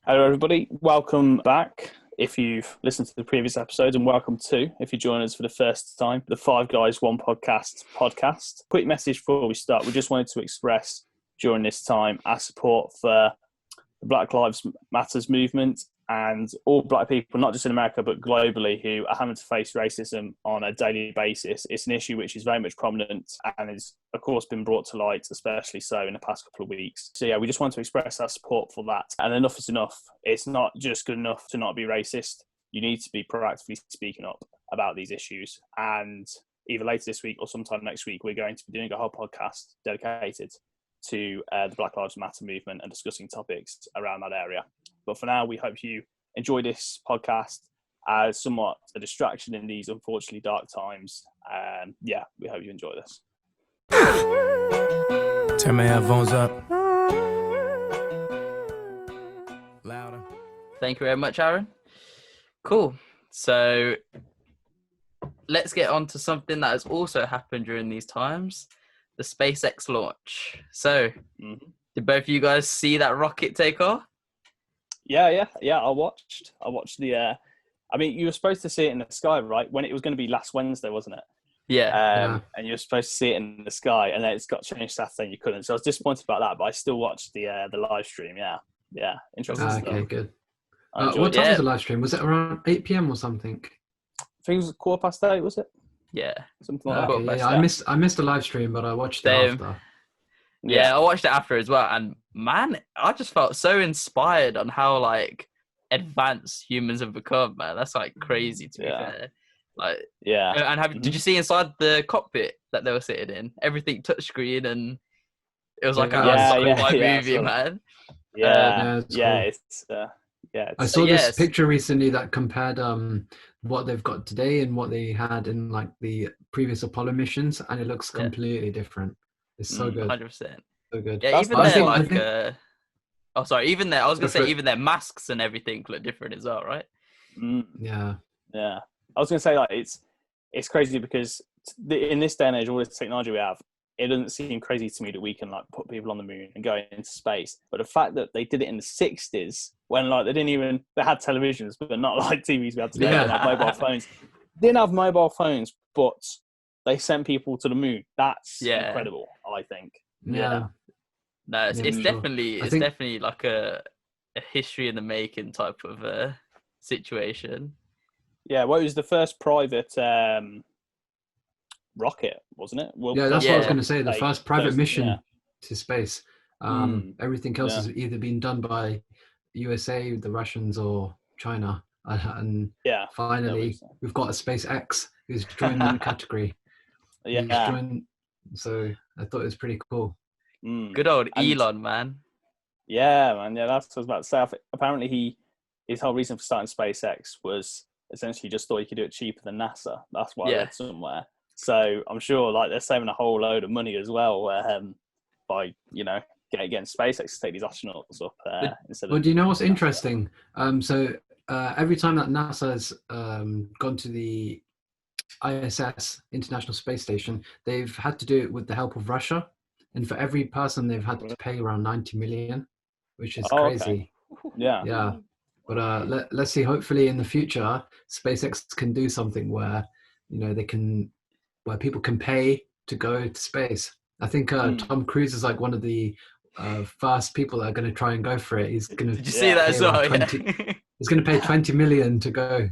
Hello, everybody. Welcome back. If you've listened to the previous episodes, and welcome to, if you join us for the first time, the 5GUYS1PODCAst. Quick message before we start. We just wanted to express during this time our support for the Black Lives Matters movement and all black people, not just in America, but globally, who are having to face racism on a daily basis. It's an issue which is very much prominent and has, of course, been brought to light, especially so in the past couple of weeks. So, yeah, we just want to express our support for that. And enough is enough. It's not just good enough to not be racist. You need to be proactively speaking up about these issues. And either later this week or sometime next week, we're going to be doing a whole podcast dedicated to the Black Lives Matter movement and discussing topics around that area. But for now, we hope you enjoy this podcast as somewhat a distraction in these unfortunately dark times. Yeah, we hope you enjoy this. Turn my headphones up. Louder. Thank you very much, Aaron. Cool. So let's get on to something that has also happened during these times, the SpaceX launch. So did both of you guys see that rocket take off? Yeah. I watched the. I mean, you were supposed to see it in the sky, right? When it was going to be last Wednesday, wasn't it? Yeah. And you were supposed to see it in the sky, and then it's got changed Saturday, and you couldn't. So I was disappointed about that, but I still watched the live stream. Yeah, interesting stuff. Okay, good. What time was the live stream? Was it around 8 p.m. or something? I think it was 8:15, was it? Yeah, something like that. Yeah, I missed the live stream, but I watched it after. Yeah, I watched it after as well, and man, I just felt so inspired on how advanced humans have become. Man, that's crazy to be fair. And did you see inside the cockpit that they were sitting in? Everything touchscreen, and it was like a sci-fi movie, man. I saw this picture recently that compared what they've got today and what they had in the previous Apollo missions, and it looks completely different. It's so good. 100%. So good. Yeah, even even their masks and everything look different as well, right? Yeah. I was going to say, it's crazy because in this day and age, all this technology we have, it doesn't seem crazy to me that we can put people on the moon and go into space. But the fact that they did it in the 60s when they had televisions, but not like TVs we had today, and mobile phones. They didn't have mobile phones, but they sent people to the moon. That's incredible, I think. Yeah. No, it's definitely like a history in the making type of situation. Yeah, well, it was the first private rocket, wasn't it? What I was going to say. The first private mission to space. Everything else has either been done by USA, the Russians, or China. And finally, we've got a SpaceX who's joined in the category. So I thought it was pretty cool. Good old Elon, man. Yeah, man. Yeah, that's what I was about to say. Apparently, his whole reason for starting SpaceX was essentially just thought he could do it cheaper than NASA. That's what I read somewhere. So I'm sure they're saving a whole load of money as well by getting SpaceX to take these astronauts up instead of. Well, do you know what's interesting? So every time that NASA's gone to the ISS, International Space Station, they've had to do it with the help of Russia, and for every person they've had to pay around 90 million, which is crazy. Okay. Yeah. But let's see. Hopefully, in the future, SpaceX can do something where where people can pay to go to space. I think Tom Cruise is one of the first people that are going to try and go for it. He's going to. Did you see that as well? He's going to pay 20 million to go.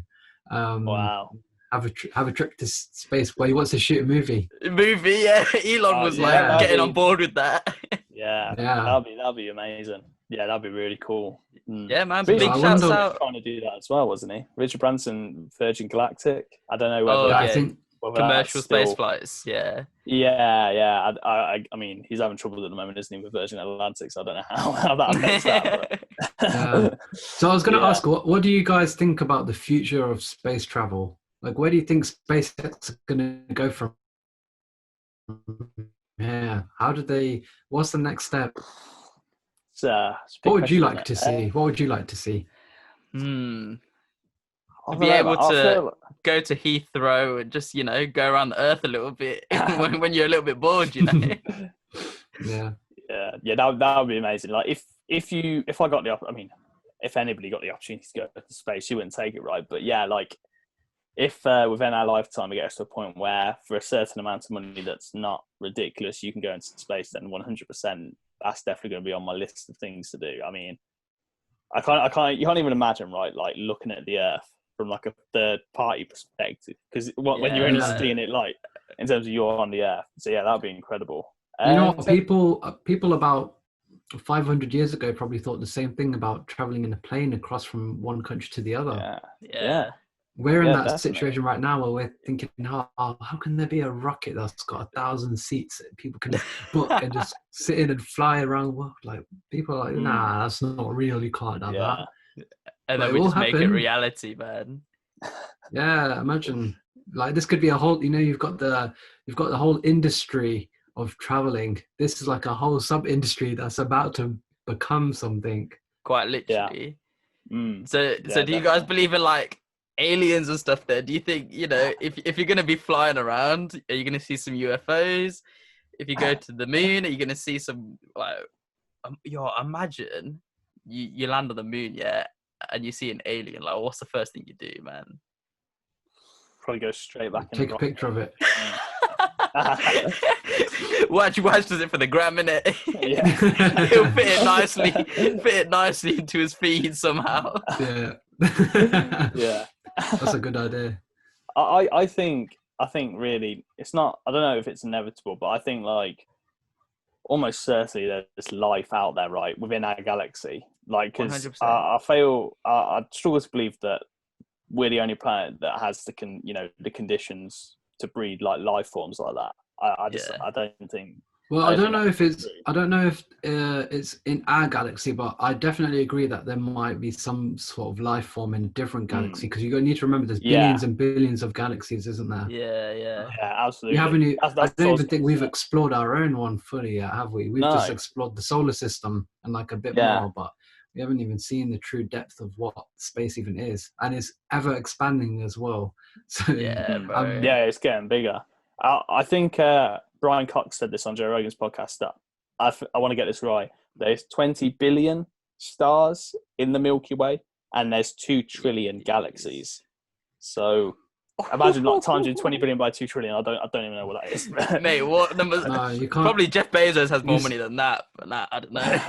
Wow. Have a trip to space where he wants to shoot a movie. Elon was getting on board with that. Yeah. That'll be amazing. Yeah, that'd be really cool. Yeah, man. Big shouts out. Trying to do that as well, wasn't he? Richard Branson, Virgin Galactic. I don't know whether. I think commercial space flights. Yeah. I mean, he's having trouble at the moment, isn't he, with Virgin Atlantic? So I don't know how that affects that. So I was going to ask, what do you guys think about the future of space travel? Where do you think SpaceX is going to go from? Yeah. What's the next step? What would you like to see? What would you like to see? Be able to go to Heathrow and just, go around the earth a little bit when you're a little bit bored, Yeah. That would be amazing. If I got the, I mean, if anybody got the opportunity to go to space, you wouldn't take it, right? But yeah, like if within our lifetime it gets to a point where for a certain amount of money that's not ridiculous, you can go into space, then 100% that's definitely going to be on my list of things to do. I mean, you can't even imagine, right? Like looking at the Earth from like a third party perspective, because when you're only seeing it like in terms of you're on the Earth. So yeah, that'd be incredible. You know what? People about 500 years ago probably thought the same thing about traveling in a plane across from one country to the other. Yeah. We're in that situation right now where we're thinking, how can there be a rocket that's got 1,000 seats that people can book and just sit in and fly around the world? Like, people are like, nah, that's not real. You can't have that. And then we just make it reality, man. Yeah, imagine. Like, this could be a whole, you've got the whole industry of traveling. This is like a whole sub-industry that's about to become something. Quite literally. So do you guys believe in like aliens and stuff there? Do you think, if you're going to be flying around, are you going to see some UFOs? If you go to the moon, are you going to see some, like, imagine you land on the moon, and you see an alien. Like, what's the first thing you do, man? Probably go straight back in. Take a picture of it. Watch does it for the gram, innit? Yeah. He'll fit it nicely into his feed somehow. Yeah. Yeah. That's a good idea. I think really it's not, I don't know if it's inevitable, but I think like almost certainly there's life out there, right, within our galaxy. Like, because I struggle to believe that we're the only planet that has the conditions to breed like life forms like that. I don't think. Well, I don't know if it's in our galaxy, but I definitely agree that there might be some sort of life form in a different galaxy, because you need to remember there's billions and billions of galaxies, isn't there? Yeah, absolutely. I don't even think we've explored our own one fully yet, have we? We've just explored the solar system and like a bit more, but we haven't even seen the true depth of what space even is, and it's ever expanding as well. So it's getting bigger. I think Brian Cox said this on Joe Rogan's podcast that I want to get this right. There's 20 billion stars in the Milky Way, and there's 2 trillion galaxies. So imagine like times 20 billion by 2 trillion. I don't even know what that is. Mate, what numbers? No, you can't. Probably Jeff Bezos has more money than that, but I don't know.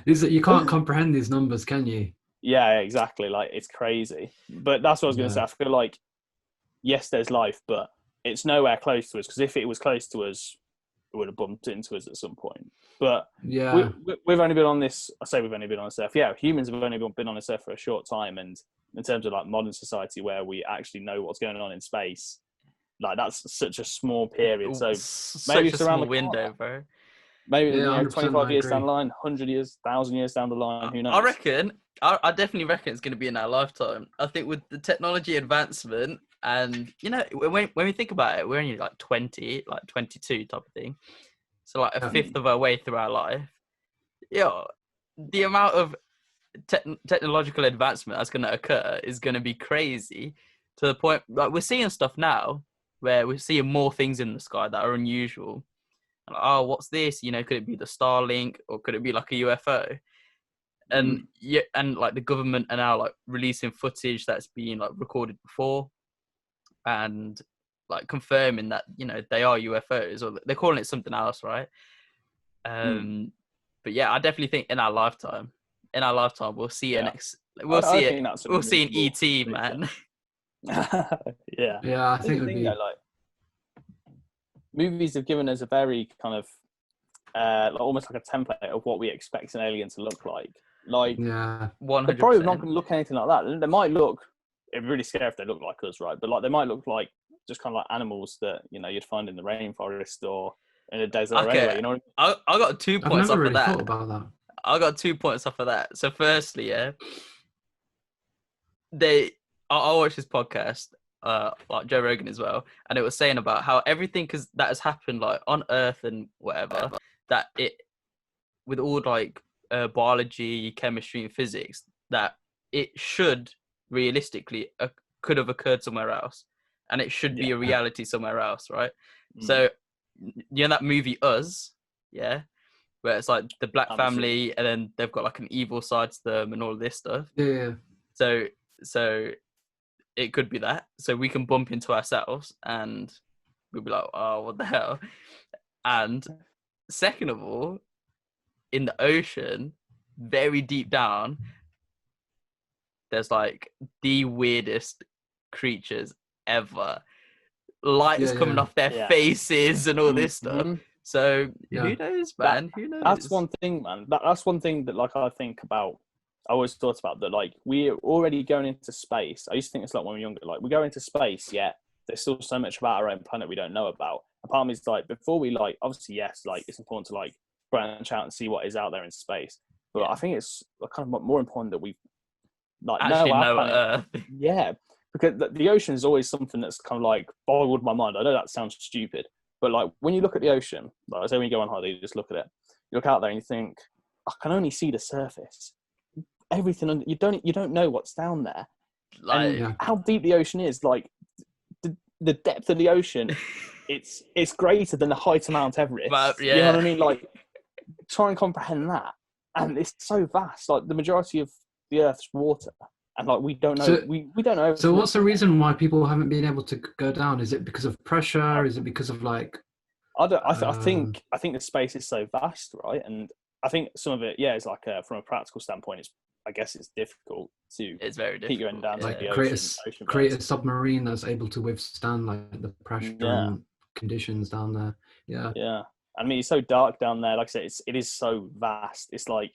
You can't comprehend these numbers, can you? Yeah, exactly. Like, it's crazy. But that's what I was going to say. I feel like, yes, there's life, but it's nowhere close to us, because if it was close to us, it would have bumped into us at some point. But we've only been on this. I say we've only been on this Earth. Yeah, humans have only been on this Earth for a short time, and in terms of like modern society where we actually know what's going on in space, like that's such a small period. So maybe it's around the window, bro. Maybe 25 years down the line, 100 years, 1,000 years down the line, who knows? I definitely reckon it's going to be in our lifetime. I think with the technology advancement, and when we think about it, we're only like 20, like 22 type of thing. So like a fifth of our way through our life. The amount of technological advancement that's going to occur is going to be crazy, to the point like we're seeing stuff now where we're seeing more things in the sky that are unusual. Like, what's this? Could it be the Starlink, or could it be like a UFO? And and like the government are now like releasing footage that's been like recorded before, and like confirming that they are UFOs, or they're calling it something else, right? But yeah, I definitely think in our lifetime we'll see an ET, man. Yeah, I think it would be like movies have given us a very kind of like almost like a template of what we expect an alien to look like. Like, 100%. They're probably not going to look anything like that. They might look. It'd be really scary if they look like us, right? But like, they might look like just kind of like animals that you'd find in the rainforest or in a desert. Okay. Anyway, I got 2 points off of that. Thought about that. I got 2 points off of that. So firstly, I watched this podcast, like Joe Rogan as well, and it was saying about how everything that has happened like on Earth and whatever, that it with all like biology, chemistry, and physics, that it should realistically could have occurred somewhere else, and it should be a reality somewhere else, right? So that movie Us, where it's like the black I'm assuming. family, and then they've got like an evil side to them and all of this stuff. Yeah. So it could be that. So we can bump into ourselves and we'll be like, oh, what the hell? And second of all, in the ocean, very deep down, there's like the weirdest creatures ever. Light is coming off their faces and all this stuff. So who knows, man? Who knows? That's one thing, man. That's one thing that, like, I think about. I always thought about that. Like, we're already going into space. I used to think it's like when we were younger. Like, we go into space, yet there's still so much about our own planet we don't know about. And part of me is like, before we, like, obviously, yes, like, it's important to, like, branch out and see what is out there in space. But I think it's kind of more important that we, like, actually know our know planet. Earth. Yeah, because the ocean is always something that's kind of like boggled my mind. I know that sounds stupid, but like when you look at the ocean, like I say, when you go on holiday, you just look at it. You look out there and you think, I can only see the surface. Everything you don't know what's down there. Like how deep the ocean is, like the depth of the ocean, it's greater than the height of Mount Everest. But, You know what I mean? Like, try and comprehend that, and it's so vast. Like the majority of the Earth's water. And like we don't know, So, we don't know. So what's the reason why people haven't been able to go down? Is it because of pressure? Is it because of like? I think the space is so vast, right? And I think some of it, is like from a practical standpoint, I guess it's difficult to. It's very difficult. Keep going down to the ocean. Create a submarine that's able to withstand like the pressure and conditions down there. Yeah. Yeah. I mean, it's so dark down there. Like I said, it is so vast. It's like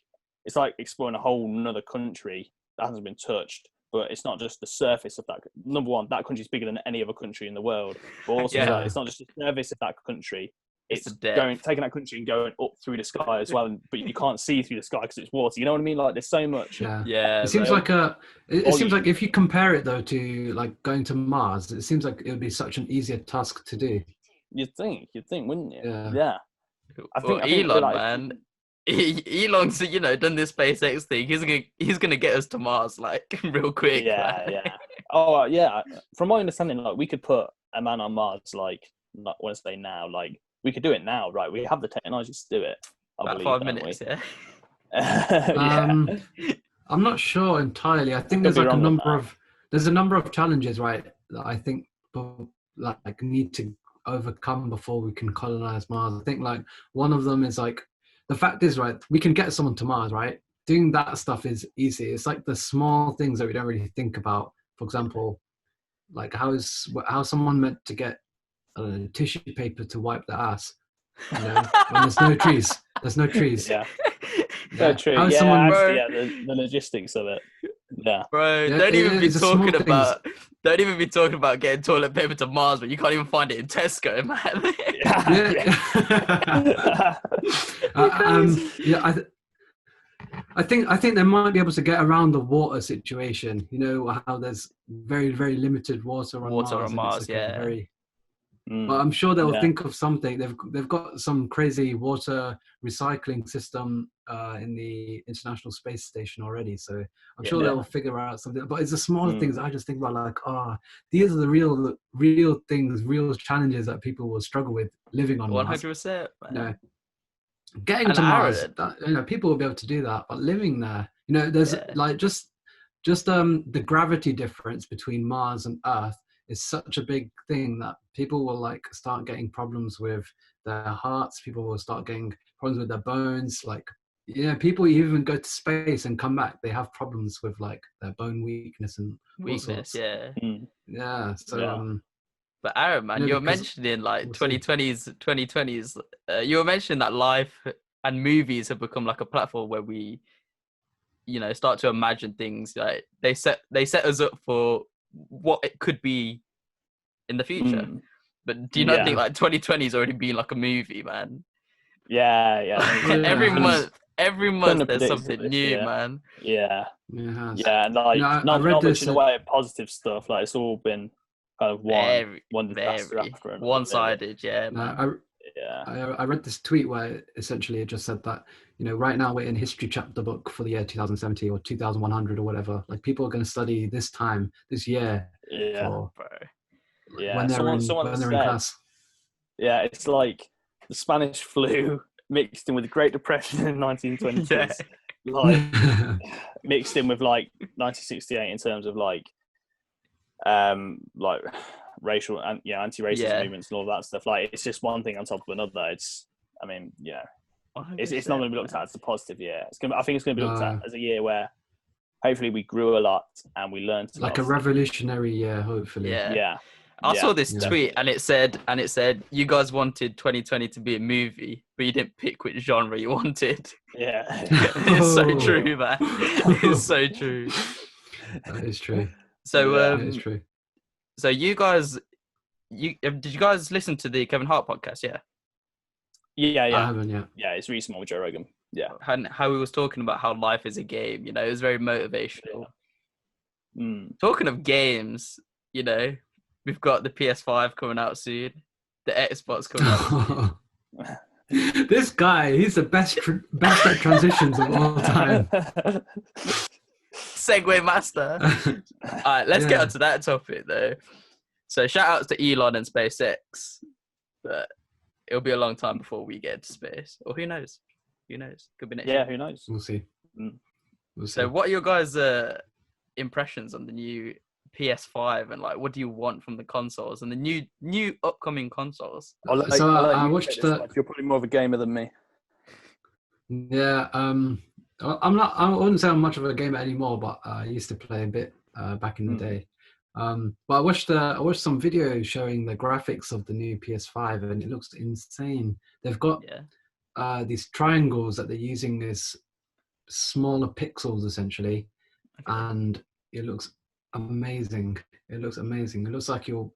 exploring a whole another country that hasn't been touched, but it's not just the surface of that. Number one, that country is bigger than any other country in the world. But also, it's not just the surface of that country. It's taking that country and going up through the sky as well. But you can't see through the sky because it's water. You know what I mean? Like there's so much. Yeah. It seems like it seems like if you compare it though to like going to Mars, it seems like it would be such an easier task to do. You'd think, wouldn't you? Yeah. I think Elon, like, man. Elon's, done this SpaceX thing. He's gonna get us to Mars like real quick. Yeah. Oh yeah. From my understanding, like we could put a man on Mars. Like, not want to say now. Like we could do it now, right? We have the technology to do it. About 5 minutes, I'm not sure entirely. I think there's like a number of challenges, right? That I think people like need to overcome before we can colonize Mars. I think like one of them is like. The fact is, right, we can get someone to Mars, right? Doing that stuff is easy. It's like the small things that we don't really think about. For example, like how someone meant to get tissue paper to wipe their ass, when there's no trees. There's no trees. Yeah. So true. The logistics of it. Yeah. Bro, don't even be talking about getting toilet paper to Mars, but you can't even find it in Tesco, man. I think they might be able to get around the water situation. You know how there's very, very limited water on Mars. But I'm sure they'll think of something. They've got some crazy water recycling system in the International Space Station already. So I'm sure they'll figure out something. But it's the smaller things I just think about, like, these are the real things, real challenges that people will struggle with living on 100%. Mars. Getting to Mars, people will be able to do that. But living there, there's like just the gravity difference between Mars and Earth is such a big thing that people will like start getting problems with their hearts. People will start getting problems with their bones. Like, people even go to space and come back, they have problems with like their bone weakness and weakness. So but Aaron, man, you were mentioning like 2020s. You were mentioning that life and movies have become like a platform where we, start to imagine things. Like they set us up for what it could be in the future. But do you not think like 2020 has already been like a movie, man? every month there's something new, man. And like not much in the way of positive stuff. Like it's all been kind of one disaster after another. One-sided. I read this tweet where essentially it just said that right now we're in history chapter book for the year 2070 or 2100 or whatever. Like people are going to study this year when they're in class. It's like the Spanish flu mixed in with the Great Depression in the 1920s, like mixed in with like 1968 in terms of like racial and anti-racist movements and all that stuff. Like it's just one thing on top of another. It's not going to be looked at as a positive year. I think it's going to be looked at as a year where hopefully we grew a lot and we learned like a revolutionary year, hopefully. Yeah. I saw this tweet and it said you guys wanted 2020 to be a movie, but you didn't pick which genre you wanted. Yeah. It's so true, man. It's so true. That is true. So that is true. So you guys, did you guys listen to the Kevin Hart podcast? Yeah. Yeah. I haven't yet. Yeah, it's recent with Joe Rogan. Yeah. And how he was talking about how life is a game. You know, it was very motivational. Talking of games, you know, we've got the PS5 coming out soon, the Xbox coming out soon. This guy, he's the best at transitions of all time. Segway master. All right, let's get onto that topic though. So shout outs to Elon and SpaceX, but it'll be a long time before we get to space. Or who knows? Who knows? Could be next year. Who knows? We'll see. We'll see. So what are your guys' impressions on the new PS5 and like what do you want from the consoles and the new upcoming consoles? I watched the. You're probably more of a gamer than me. Yeah, I wouldn't say I'm much of a gamer anymore, but I used to play a bit back in the day. But I watched some videos showing the graphics of the new PS5, and it looks insane. They've got these triangles that they're using as smaller pixels essentially, and it looks amazing. It looks like you're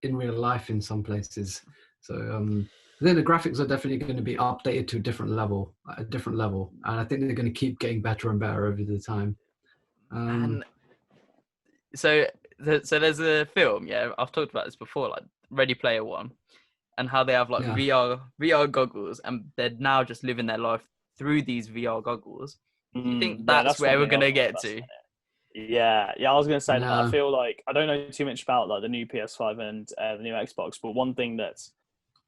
in real life in some places. So I think the graphics are definitely going to be updated to a different level, and I think they're going to keep getting better and better over the time. So there's a film, I've talked about this before, like Ready Player One, and how they have like VR goggles, and they're now just living their life through these VR goggles. You think that's where we're going to get to? Yeah, I was going to say that. I feel like I don't know too much about like the new PS5 and the new Xbox, but one thing that's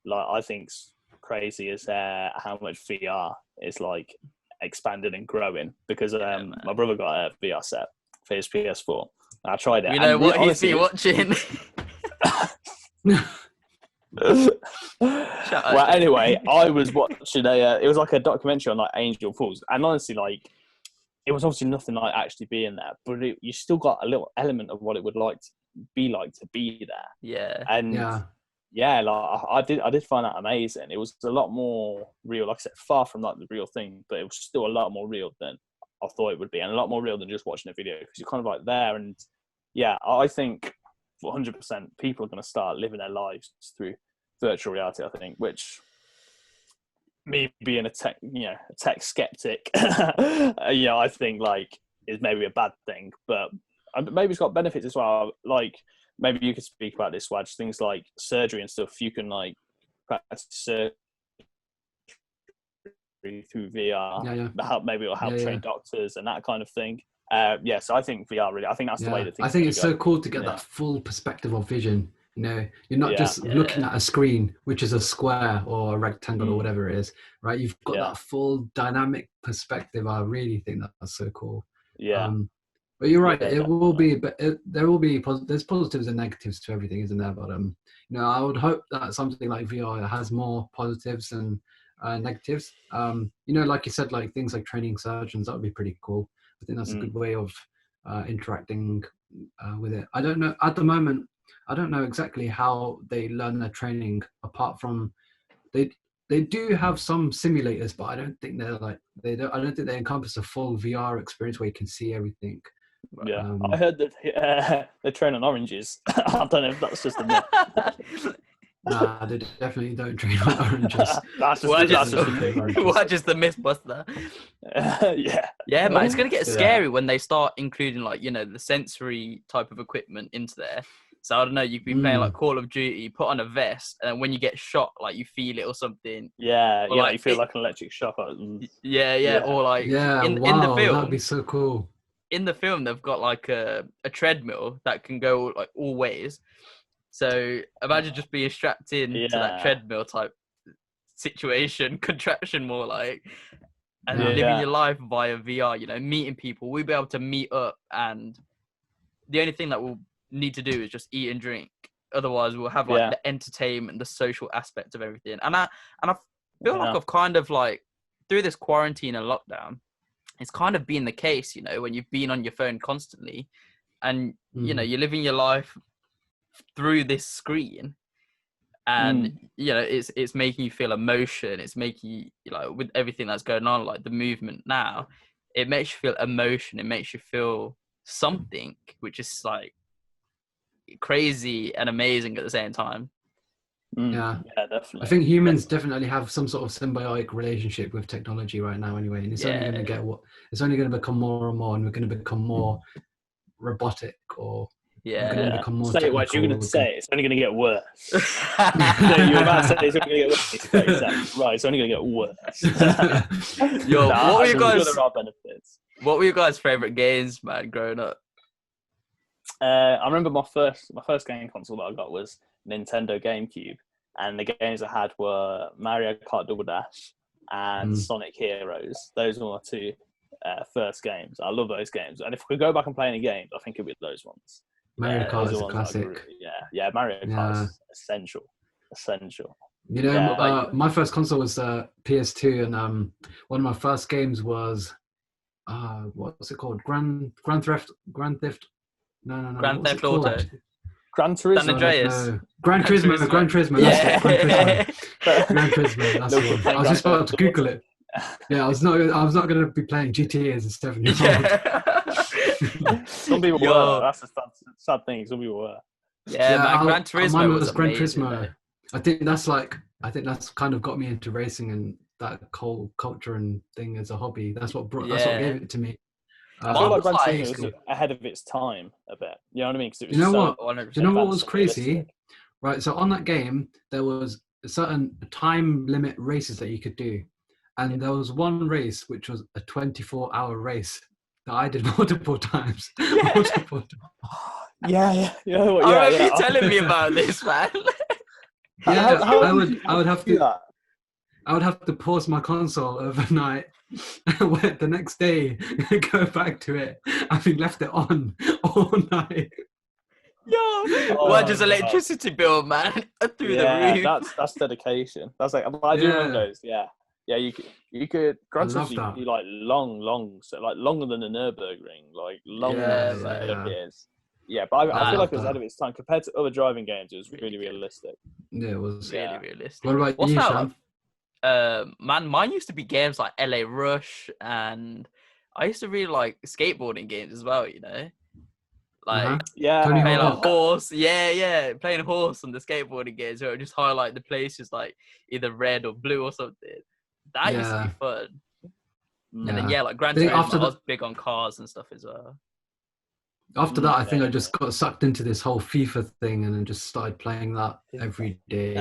like I think's crazy is how much VR is like expanded and growing, because my brother got a VR set for his PS4. I tried it. You know what he's been watching. Well, anyway, I was watching it was like a documentary on like Angel Falls, and honestly, like it was obviously nothing like actually being there, but you still got a little element of what it would like to be there. Yeah, and like I did find that amazing. It was a lot more real, like I said, far from like the real thing, but it was still a lot more real than I thought it would be, and a lot more real than just watching a video, because you're kind of like there. And I think 100% people are going to start living their lives through virtual reality, I think, which me being a tech skeptic, I think like is maybe a bad thing, but maybe it's got benefits as well. Like maybe you could speak about this, Wadge, things like surgery and stuff. You can like practice surgery through VR. Maybe it'll help train doctors and that kind of thing. So I think VR really, I think that's the way that things. I think it's so cool to get that full perspective of vision. You know, you're not just looking at a screen, which is a square or a rectangle or whatever it is, right? You've got that full dynamic perspective. I really think that's so cool. Yeah. But you're right. It will be, but there will be there's positives and negatives to everything, isn't there? But I would hope that something like VR has more positives than negatives. Like you said, like things like training surgeons, that would be pretty cool. I think that's a good way of interacting with it. I don't know at the moment. I don't know exactly how they learn their training, apart from they do have some simulators, but I don't think I don't think they encompass a full VR experience where you can see everything. Yeah, I heard that they train on oranges. I don't know if that's just a myth. Nah, they definitely don't train on oranges. That's just the mythbuster. Yeah, man, it's gonna get scary when they start including like the sensory type of equipment into there. So I don't know, you could be playing like Call of Duty, put on a vest, and then when you get shot, like you feel it or something. You feel like an electric shock. Or like in the film, that'd be so cool. In the film, they've got like a treadmill that can go like all ways. So imagine just being strapped in to that treadmill type situation, contraption more like, and living your life via VR, you know, meeting people. We'll be able to meet up, and the only thing that we'll need to do is just eat and drink. Otherwise, we'll have like the entertainment, the social aspect of everything. And I feel like I've kind of like, through this quarantine and lockdown, it's kind of been the case, you know, when you've been on your phone constantly, and you know, you're living your life through this screen, and you know, it's making you feel emotion. It's making you, like, with everything that's going on, like the movement now, it makes you feel emotion. It makes you feel something, which is like crazy and amazing at the same time. Yeah, definitely. I think humans definitely have some sort of symbiotic relationship with technology right now anyway, and it's only going to get it's only going to become more and more, and we're going to become more robotic, or we're going to become more say it what you're going to say. It's only going to get worse. So you're about to say it's only going to get worse. It's 30 seconds. Right, it's only going to get worse. Yo, what were you guys? There are benefits. What were your guys' favorite games, man, growing up? I remember my first game console that I got was Nintendo GameCube, and the games I had were Mario Kart Double Dash and Sonic Heroes. Those were my two first games. I love those games, and if we could go back and play any games, I think it'd be those ones. Mario Kart is a classic. Mario Kart is essential. You know, my first console was PS2, and one of my first games was what's it called? Grand Theft. No. Grand Theft Auto. Gran Turismo. San Andreas. No. Gran Turismo. Gran Turismo. That's it. Gran Turismo. That's the one. I was just about to Google it. Yeah, I was not going to be playing GTA as a 7-year-old. Some people were. That's the sad thing. Some people were. Yeah, Gran Turismo. Mine was Gran amazing, Turismo. though. I think that's kind of got me into racing and that whole culture and thing as a hobby. That's what gave it to me. I feel like Gran Turismo was ahead of its time a bit. You know what I mean? You know what was crazy? Right, so on that game, there was a certain time limit races that you could do. And there was one race, which was a 24-hour race that I did multiple times. Yeah. Yeah. I remember you telling me about this, man. I would have to... I would have to pause my console overnight, the next day go back to it, having left it on all night. Why does electricity bill, man, through the roof? That's dedication. That's like, I do remember those. Yeah, you could. Granted, you could be like long, so like longer than the Nürburgring, like longer than it appears. Yeah, but I feel like it was ahead of its time compared to other driving games. It was really realistic. Yeah, it was really realistic. What about you, Sean? Man, mine used to be games like LA Rush, and I used to really like skateboarding games as well, you know, like playing a horse, playing a horse on the skateboarding games where it would just highlight the places like either red or blue or something. That used to be fun. And then like Gran Turismo, I was big on cars and stuff as well. After that, I think I just got sucked into this whole FIFA thing and then just started playing that every day.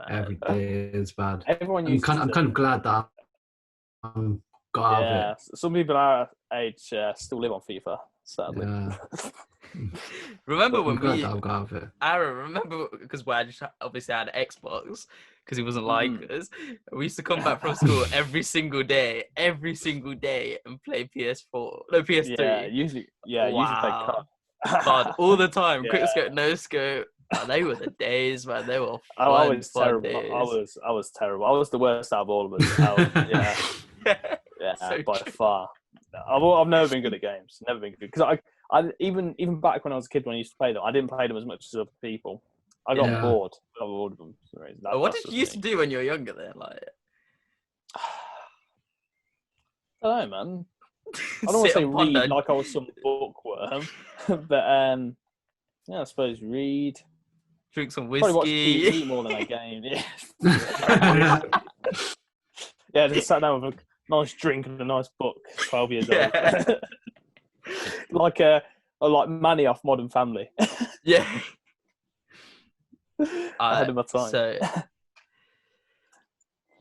Every day is bad. I'm kind of glad that I got out of it. Some people our age still live on FIFA, sadly. Remember when I got out of it. Aaron, remember, because I just obviously had an Xbox because he wasn't like us. We used to come back from school every single day and play PS4. No, PS3. Yeah, usually play COD all the time. Quick scope, no scope. Oh, they were the days, man. They were fun, I was terrible. Days. I was terrible. I was the worst out of all of us. So by far. I've never been good at games. Never been good because I even back when I was a kid when I used to play them, I didn't play them as much as other people. I got bored. I got bored of them for some reason. What did you used to do when you were younger? Then, like, I don't know, man. I don't want to say read like I was some bookworm, but I suppose read. Drink some whiskey. Probably watch TV more than a game. Just sat down with a nice drink and a nice book. 12 years old, like Manny off Modern Family. Ahead of my time. So,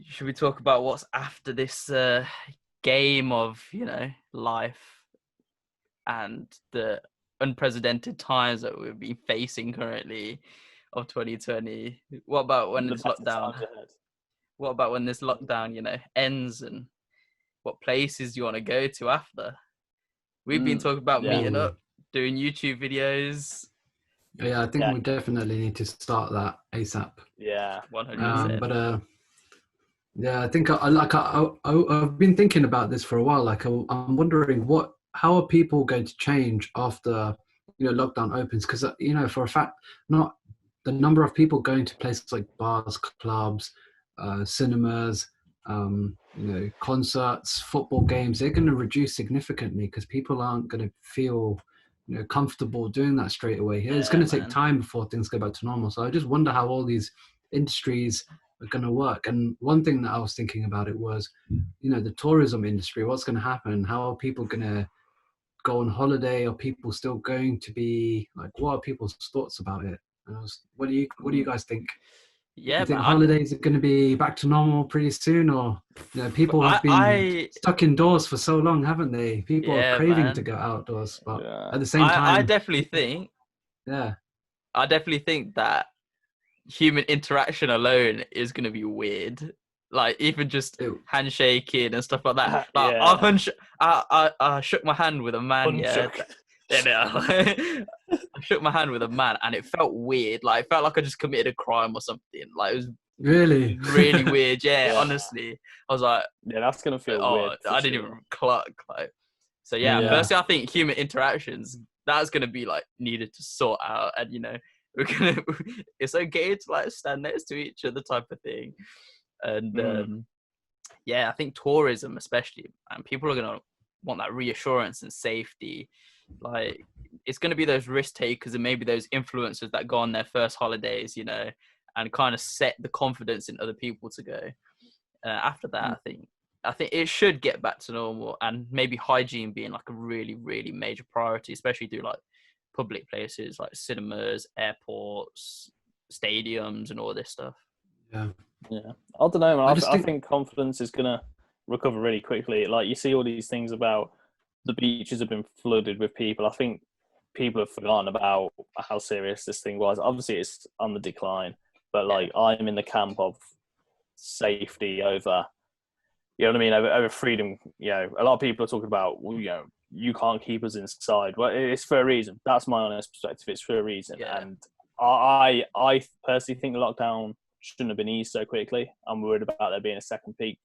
should we talk about what's after this game of, life and the unprecedented times that we've been facing currently of 2020? What about when it's locked down? what about when this lockdown, ends, and what places you want to go to after? We've been talking about meeting up, doing YouTube videos. Yeah, I think we definitely need to start that ASAP. Yeah, 100%. But yeah, I think I've been thinking about this for a while. Like, I'm wondering how are people going to change after lockdown opens? Because for a fact, not the number of people going to places like bars, clubs, cinemas, concerts, football games, they're going to reduce significantly because people aren't going to feel comfortable doing that straight away. It's going to take time before things go back to normal. So I just wonder how all these industries are going to work. And one thing that I was thinking about it was, the tourism industry. What's going to happen? How are people going to go on holiday? Are people still going to be like? What are people's thoughts about it? What do you guys think? Yeah, you think holidays are going to be back to normal pretty soon, or people have been stuck indoors for so long, haven't they? People are craving to go outdoors, but at the same time, I definitely think. Yeah, I definitely think that human interaction alone is going to be weird. Like even just handshaking and stuff like that. Like I shook my hand with a man. I shook my hand with a man, and it felt weird. Like it felt like I just committed a crime or something. Like it was really weird. Yeah, honestly, I was like, that's gonna feel weird. I didn't even cluck. Like, so firstly, I think human interactions that's gonna be like needed to sort out, and it's okay to like stand next to each other type of thing, and I think tourism especially, and people are gonna want that reassurance and safety. Like it's going to be those risk takers and maybe those influencers that go on their first holidays, and kind of set the confidence in other people to go. After that, I think it should get back to normal, and maybe hygiene being like a really, really major priority, especially through like public places like cinemas, airports, stadiums, and all this stuff. Yeah. I don't know, man. I think confidence is going to recover really quickly. Like you see all these things about the beaches have been flooded with people. I think people have forgotten about how serious this thing was. Obviously, it's on the decline, but like I'm in the camp of safety over, over freedom. A lot of people are talking about, you can't keep us inside. Well, it's for a reason. That's my honest perspective. It's for a reason. Yeah. And I personally think the lockdown shouldn't have been eased so quickly. I'm worried about there being a second peak.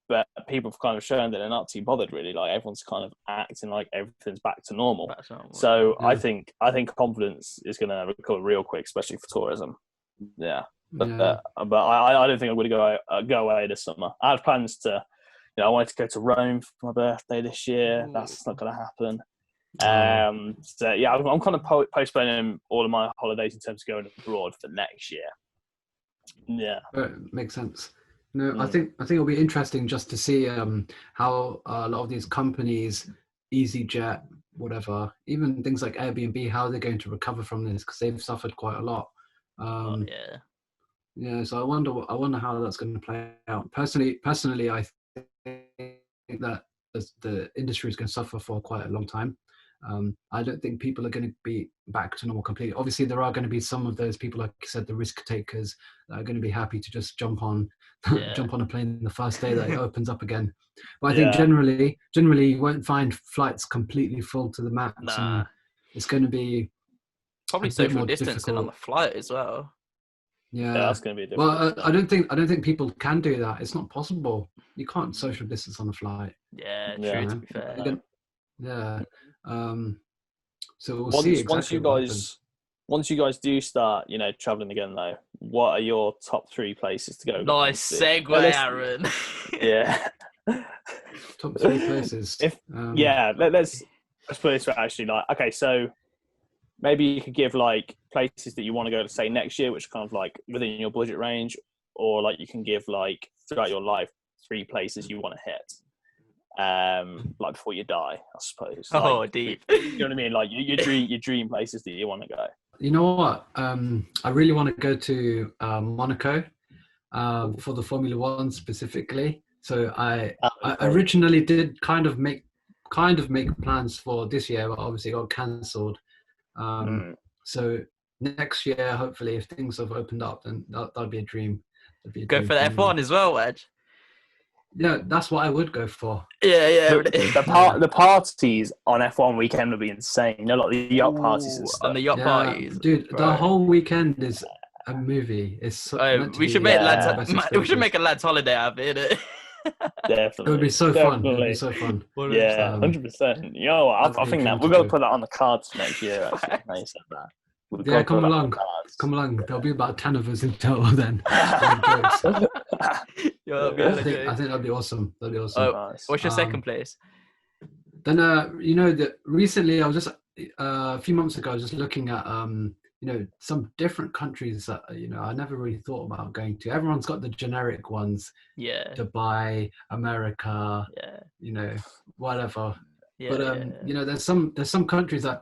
But people have kind of shown that they're not too bothered, really. Like everyone's kind of acting like everything's back to normal. So I think confidence is going to recover real quick, especially for tourism. Yeah, but I don't think I'm going to go away this summer. I had plans to, I wanted to go to Rome for my birthday this year. That's not going to happen. I'm kind of postponing all of my holidays in terms of going abroad for next year. Yeah, makes sense. No, I think it'll be interesting just to see how a lot of these companies, EasyJet, whatever, even things like Airbnb, how they're going to recover from this, because they've suffered quite a lot. So I wonder how that's going to play out. Personally, I think that the industry is going to suffer for quite a long time. I don't think people are going to be back to normal completely. Obviously, there are going to be some of those people, like you said, the risk takers, that are going to be happy to just jump on a plane the first day that it opens up again. But I think generally you won't find flights completely full to the max. And it's going to be probably social distancing on the flight as well. Yeah, that's going to be difficult. Well, I don't think people can do that. It's not possible. You can't social distance on a flight. Yeah, true. To be fair. So we'll see exactly once you guys do start, traveling again though, what are your top 3 places to go? Nice segue, Aaron. Yeah. Top 3 places. Let's put it this way, actually. Like, okay, so maybe you could give like places that you want to go to, say, next year, which are kind of like within your budget range, or like you can give like throughout your life 3 places you want to hit. Like before you die, I suppose. Like, deep. You know what I mean? Like your dream places that you want to go. You know what? I really want to go to Monaco for the Formula One specifically. So I originally did kind of make plans for this year, but obviously got cancelled. So next year, hopefully, if things have opened up, then that'd be a dream. That'd be a Go dream for the me. F1 as well, Wedge. Yeah, that's what I would go for. Yeah. The parties on F1 weekend would be insane. You know, like the yacht parties and Ooh, stuff. on the yacht parties, dude. bro. The whole weekend is a movie. It's meant to We be should make one of the lads. best We should make experiences. a lads holiday out of it. Innit? Definitely. It would be so fun. It would Definitely. be so fun. Yeah, 100%. Yo, I that'd be a think dream that we're to going to do. put that on the cards for next year. Actually, now you said that. We've got Yeah, to come put that on along. the cards. Come along. There'll be about 10 of us in total then. Jokes. Yo, that'd be I think okay. that'd be awesome. That'd be awesome. Nice. What's your second place? Then you know that recently I was just a few months ago I was just looking at you know, some different countries that you know I never really thought about going to. Everyone's got the generic ones. Yeah. Dubai, America, Yeah. you know, whatever. Yeah. But you know, there's some countries that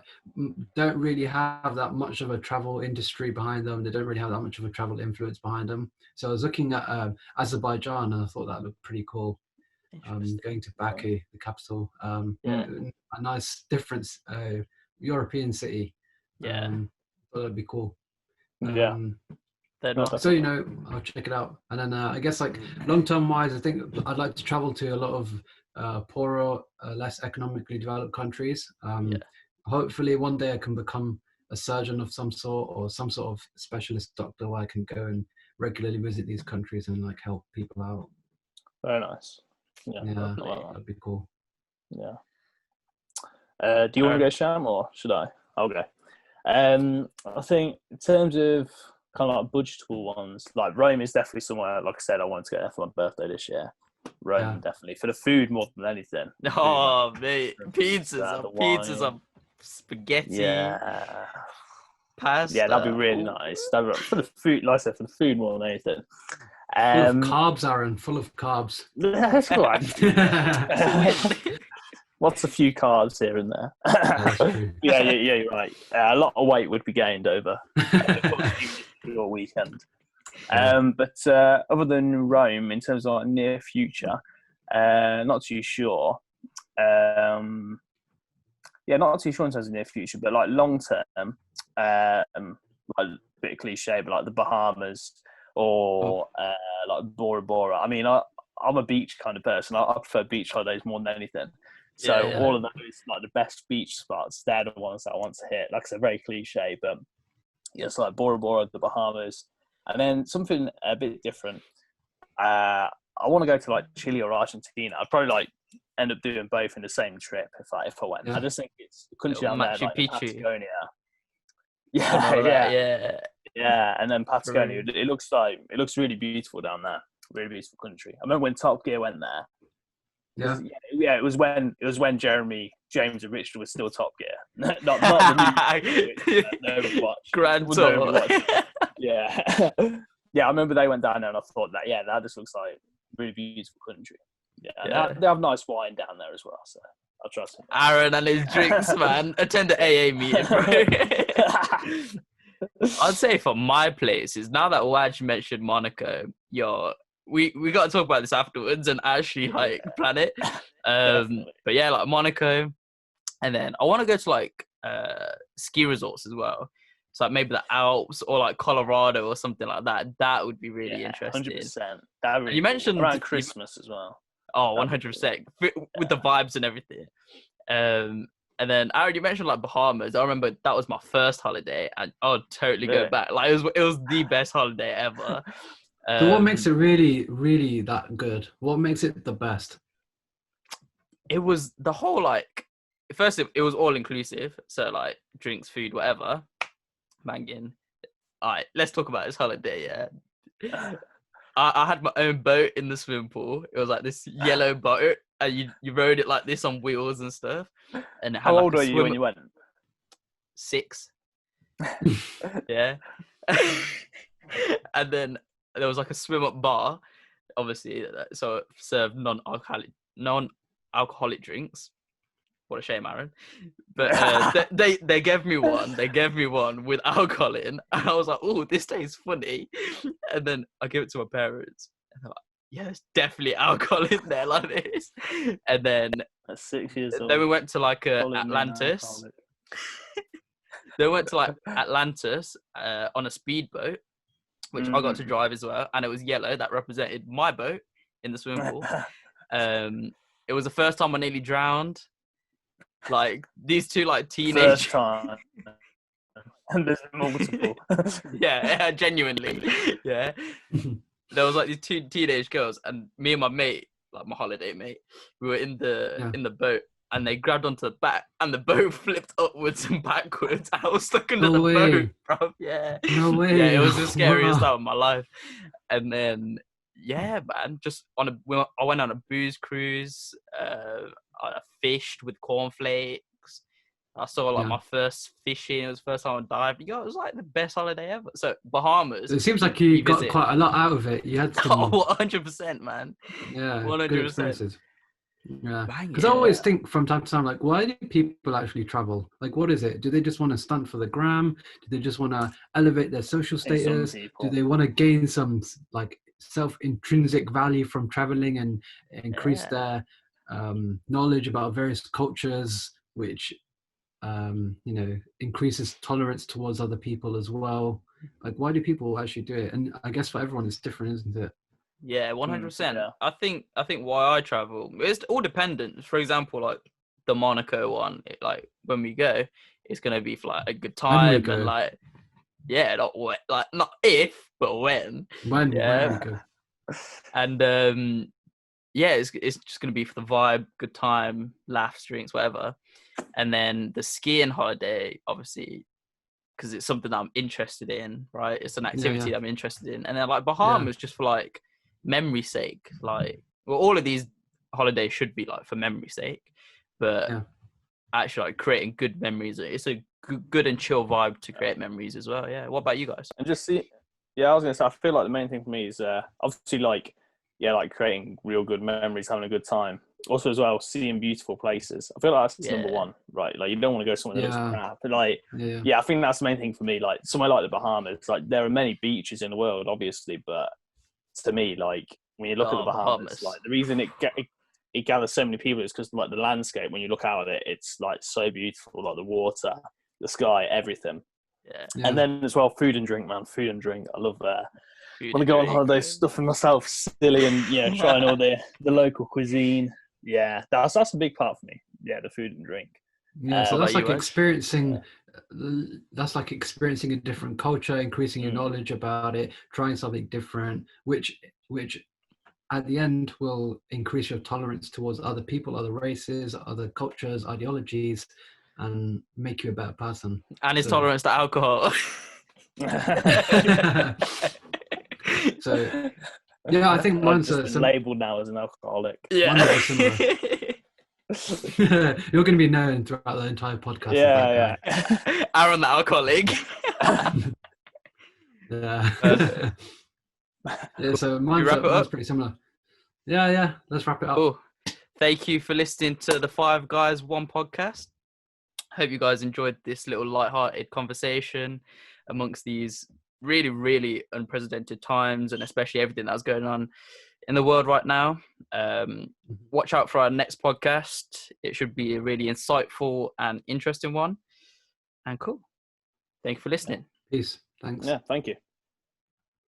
don't really have that much of a travel industry behind them. They don't really have that much of a travel influence behind them. So I was looking at Azerbaijan, and I thought that looked pretty cool. Going to Baku, the capital. A nice different European city. Yeah. Thought that'd be cool. Yeah. So you know, I'll check it out. And then I guess like long-term wise, I think I'd like to travel to a lot of poorer, less economically developed countries. Hopefully one day I can become a surgeon of some sort or some sort of specialist doctor where I can go and regularly visit these countries and like help people out. Very nice. Yeah, that'd be cool. Yeah. Do you want to go, Sham, or should I? I'll go. I think in terms of kind of like budgetable ones, like Rome is definitely somewhere. Like I said, I wanted to go there for my birthday this year. Rome, definitely for the food more than anything. Oh, mate, pizzas are spaghetti. Yeah. Pasta. Yeah, that'd be really nice. For the food, like I said, for the food more than anything. Full of carbs, Aaron. Full of carbs. That's right. Lots of few carbs here and there. Yeah, you're right. A lot of weight would be gained over your weekend. But other than Rome, in terms of like near future, not too sure. Not too sure in terms of near future, but like long term, like a bit cliche, but like the Bahamas or like Bora Bora. I mean, I'm a beach kind of person. I prefer beach holidays more than anything. So all of those, like the best beach spots, they're the ones that I want to hit. Like I said, very cliche, but it's like Bora Bora, the Bahamas, and then something a bit different. I want to go to like Chile or Argentina. I'd probably like end up doing both in the same trip if I went. Yeah. I just think it's a country down there, like Patagonia. Yeah, and then Patagonia. It looks really beautiful down there. Really beautiful country. I remember when Top Gear went there. It was when James and Richard was still Top Gear, not the movie. No, Grand Tour. Yeah, yeah. I remember they went down there, and I thought that just looks like a really beautiful country. Yeah, they have nice wine down there as well, so I'll trust him. Aaron and his drinks, man. Attend the AA meeting, bro. I'd say for my places, now that Waj mentioned Monaco, we got to talk about this afterwards and actually like plan it. But yeah, like Monaco, and then I want to go to like ski resorts as well. So like maybe the Alps or like Colorado or something like that. That would be really interesting. 100%. You mentioned around Christmas as well. Oh, 100% with the vibes and everything. And then Aaron, you mentioned like Bahamas. I remember that was my first holiday, and I would totally go back. Like it was the best holiday ever. So what makes it really, really that good? What makes it the best? It was the whole like. First, it was all inclusive, so like drinks, food, whatever. Banging. All right, let's talk about this holiday. Yeah, I had my own boat in the swimming pool. It was like this yellow boat, and you rode it like this on wheels and stuff. And it had, how old were you when you went? 6. Yeah. And then there was like a swim up bar, obviously, so it served non-alcoholic drinks. What a shame, Aaron. But they gave me one. They gave me one with alcohol in, and I was like, "Oh, this tastes funny." And then I gave it to my parents, and they're like, "Yeah, there's definitely alcohol in there like this." And then at 6 years old, then we went to like Atlantis. They went to like Atlantis on a speedboat. which I got to drive as well, and it was yellow. That represented my boat in the swimming pool. It was the first time I nearly drowned. Like these two like teenage First time. And there's multiple. yeah, genuinely. Yeah. There was like these two teenage girls, and me and my mate, like my holiday mate, we were in the boat, and they grabbed onto the back, and the boat flipped upwards and backwards. I was stuck under the boat, bro. Yeah. No way. Yeah, it was the scariest time of my life. And then, yeah, man, just I went on a booze cruise. I fished with cornflakes. I saw like my first fishing. It was the first time I dived. It was like the best holiday ever. So Bahamas. It seems like you got quite a lot out of it. You had some... 100%, man. Yeah, 100%. Yeah, because I always think from time to time, like, why do people actually travel? Like, what is it? Do they just want to stunt for the gram? Do they just want to elevate their social status? Do they want to gain some like self-intrinsic value from traveling and increase their knowledge about various cultures, which increases tolerance towards other people as well? Like, why do people actually do it? And I guess for everyone it's different, isn't it? Yeah, 100%. I think why I travel, it's all dependent. For example, like the Monaco one, like when we go, it's gonna be for like a good time and like not if, but when we go. And it's just gonna be for the vibe, good time, laughs, drinks, whatever. And then the skiing holiday, obviously, because it's something that I'm interested in, right? It's an activity that I'm interested in. And then like Bahamas just for like memory's sake. Like, well, all of these holidays should be like for memory's sake, but actually like creating good memories. It's a good and chill vibe to create memories as well. Yeah. What about you guys? And just I was gonna say, I feel like the main thing for me is obviously like creating real good memories, having a good time. Also as well, seeing beautiful places. I feel like that's number one, right? Like you don't want to go somewhere that's crap. But like, I think that's the main thing for me. Like somewhere like the Bahamas, like there are many beaches in the world, obviously, but to me, like when you look at the Bahamas, like the reason it gathers so many people is because like the landscape. When you look out at it, it's like so beautiful, like the water, the sky, everything. Yeah. And then as well, food and drink, man. Food and drink. I love that. Want to go on holiday, stuffing myself silly and trying all the local cuisine. Yeah, that's a big part for me. Yeah, the food and drink. Yeah, so that's like experiencing. That's like experiencing a different culture, increasing your knowledge about it, trying something different, which at the end will increase your tolerance towards other people, other races, other cultures, ideologies, and make you a better person. And his tolerance to alcohol. So I think mine's labelled now as an alcoholic. Yeah. You're going to be known throughout the entire podcast. Yeah. Aaron the alcoholic. Yeah. So mine's pretty similar. Yeah. Let's wrap it up. Cool. Thank you for listening to the 5 Guys 1 podcast. Hope you guys enjoyed this little light-hearted conversation amongst these really, really unprecedented times, and especially everything that's going on in the world right now. Watch out for our next podcast. It should be a really insightful and interesting one. And cool. Thank you for listening. Peace. Thanks. Yeah, thank you.